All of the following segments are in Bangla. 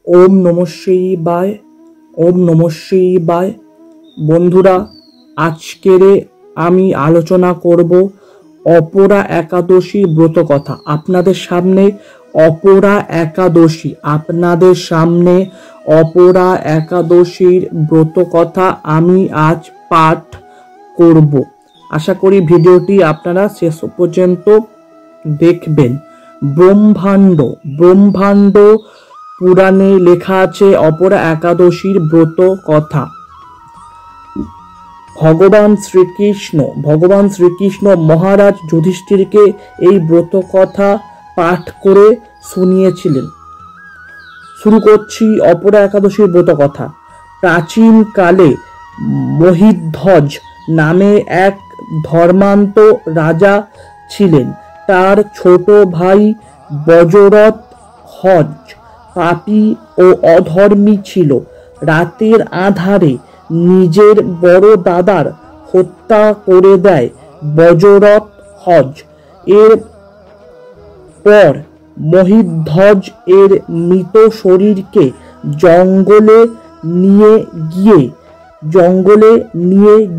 ওম নমঃ শিবায়। ওম নমঃ শিবায়। বন্ধুরা, আজকের আমি আলোচনা করব অপরা একাদশী ব্রত কথা। আপনাদের সামনে অপরা একাদশীর ব্রত কথা আমি আজ পাঠ করব। আশা করি ভিডিওটি আপনারা শেষ পর্যন্ত দেখবেন। ব্রহ্মাণ্ড পুরাণে লেখা আছে অপরা একাদশীর ব্রত কথা। ভগবান শ্রীকৃষ্ণ মহারাজ যুধিষ্ঠিরকে এই ব্রত কথা পাঠ করে শুনিয়েছিলেন। শুরু করছি অপরা একাদশীর ব্রত কথা। প্রাচীন কালে মহিধ্বজ নামে এক ধর্মান্ত রাজা ছিলেন। তার ছোট ভাই বজ্ররথ পাপী ও অধর্মী ছিল। রাতের আঁধারে নিজের বড় দাদার হত্যা করে দেয় বজ্ররথ। এর পর মহিধ্বজ এর মৃত শরীরকে জঙ্গলে নিয়ে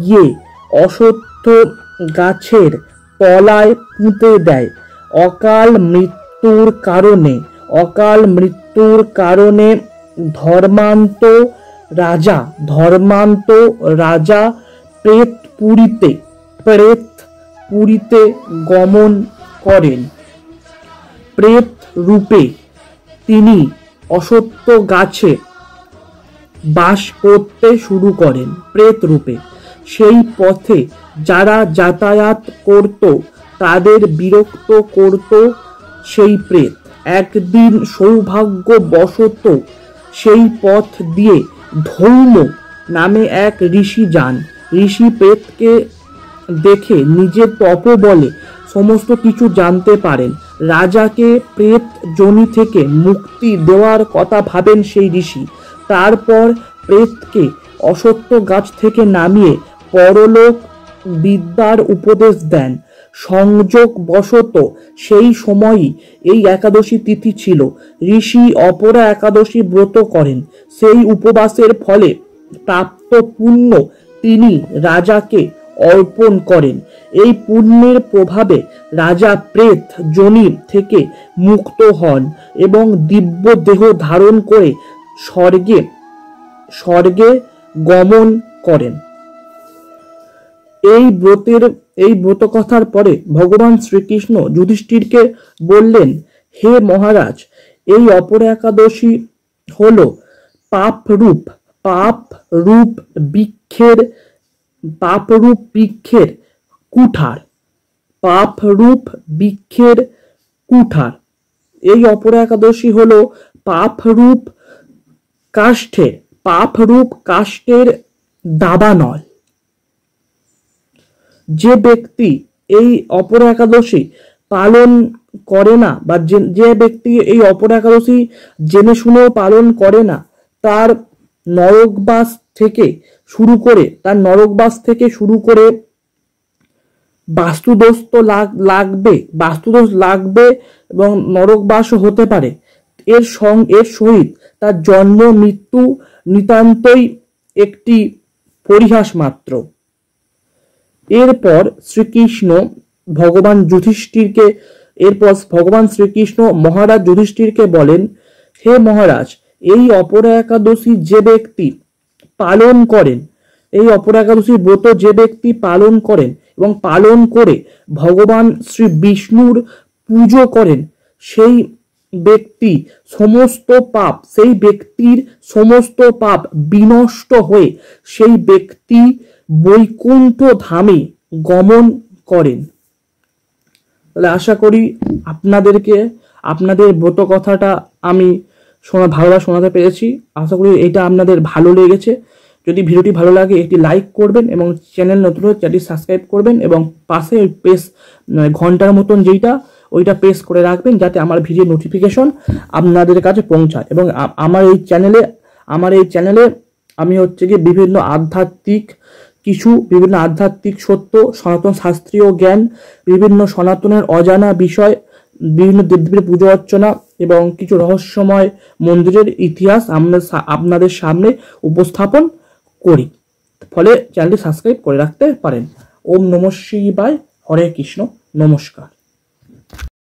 গিয়ে অশ্বত্থ গাছের তলায় পুঁতে দেয়। অকাল মৃত্যুর কারণে ধর্মান্ত রাজা প্রেতপুরীতে গমন করেন। প্রেত রূপে তিনি অশ্বত্থ গাছে বাস করতে শুরু করেন। সেই পথে যারা যাতায়াত করত তাদের বিরক্ত করত সেই প্রেত। একদিন সৌভাগ্যবশত সেই পথ দিয়ে ধৌম নামে এক ঋষি যান। ঋষি প্রেতকে দেখে নিজের তপবলে সমস্ত কিছু জানতে পারেন। রাজাকে প্রেত যোনি থেকে মুক্তি দেওয়ার কথা ভাবেন সেই ঋষি। তারপর প্রেতকে অশ্বত্থ গাছ থেকে নামিয়ে পরলোক বিদ্যার উপদেশ দেন। সংযোগবশত সেই সময়ই এই একাদশী তিথি ছিল। ঋষি অপরা একাদশী ব্রত করেন। সেই উপবাসের ফলে প্রাপ্ত পুণ্য তিনি রাজাকে অর্পণ করেন। এই পুণ্যের প্রভাবে রাজা প্রেত যোনি থেকে মুক্ত হন এবং দিব্য দেহ ধারণ করে স্বর্গে গমন করেন। এই ব্রত কথার পরে ভগবান শ্রীকৃষ্ণ যুধিষ্ঠিরকে বললেন, হে মহারাজ, এই অপরা একাদশী হল পাপরূপ বৃক্ষের কুঠার। এই অপরা একাদশী হল পাপরূপ কাষ্ঠের দাবানল। যে ব্যক্তি এই অপরা একাদশী পালন করে না বা যে ব্যক্তি এই অপরা একাদশী জেনে শুনেও পালন করে না, তার নরকবাস থেকে শুরু করে বাস্তুদোষ লাগবে এবং নরকবাসও হতে পারে। এর সহিত তার জন্ম মৃত্যু নিতান্তই একটি পরিহাস মাত্র। এরপর ভগবান শ্রীকৃষ্ণ মহারাজ যুধিষ্ঠিরকে বলেন, হে মহারাজ, এই অপরা একাদশী যে ব্যক্তি পালন করেন, এই অপরা একাদশী ব্রত যে ব্যক্তি পালন করেন এবং পালন করে ভগবান শ্রী বিষ্ণুর পুজো করেন, সেই ব্যক্তির সমস্ত পাপ বিনষ্ট হয়ে সেই ব্যক্তি বৈকুণ্ঠ ধামে গমন করেন। তাহলে আশা করি আপনাদের ব্রত কথাটা আমি ভালোভাবে শোনাতে পেরেছি। আশা করি এটা আপনাদের ভালো লেগেছে। যদি ভিডিওটি ভালো লাগে একটি লাইক করবেন এবং চ্যানেল নতুন হলে চ্যানেলটি সাবস্ক্রাইব করবেন এবং পাশে ঘন্টার মতন ওইটা প্রেস করে রাখবেন, যাতে আমার ভিডিও নোটিফিকেশন আপনাদের কাছে পৌঁছায়। এবং আমার এই চ্যানেলে আমি বিভিন্ন আধ্যাত্মিক সত্য, সনাতন শাস্ত্রীয় জ্ঞান, বিভিন্ন সনাতনের অজানা বিষয় বিভিন্ন দেবদেবীর পুজো অর্চনা এবং কিছু রহস্যময় মন্দিরের ইতিহাস আপনাদের সামনে উপস্থাপন করি। ফলে চ্যানেলটি সাবস্ক্রাইব করে রাখতে পারেন। ওম নমঃ শিবায়, হরে কৃষ্ণ, নমস্কার।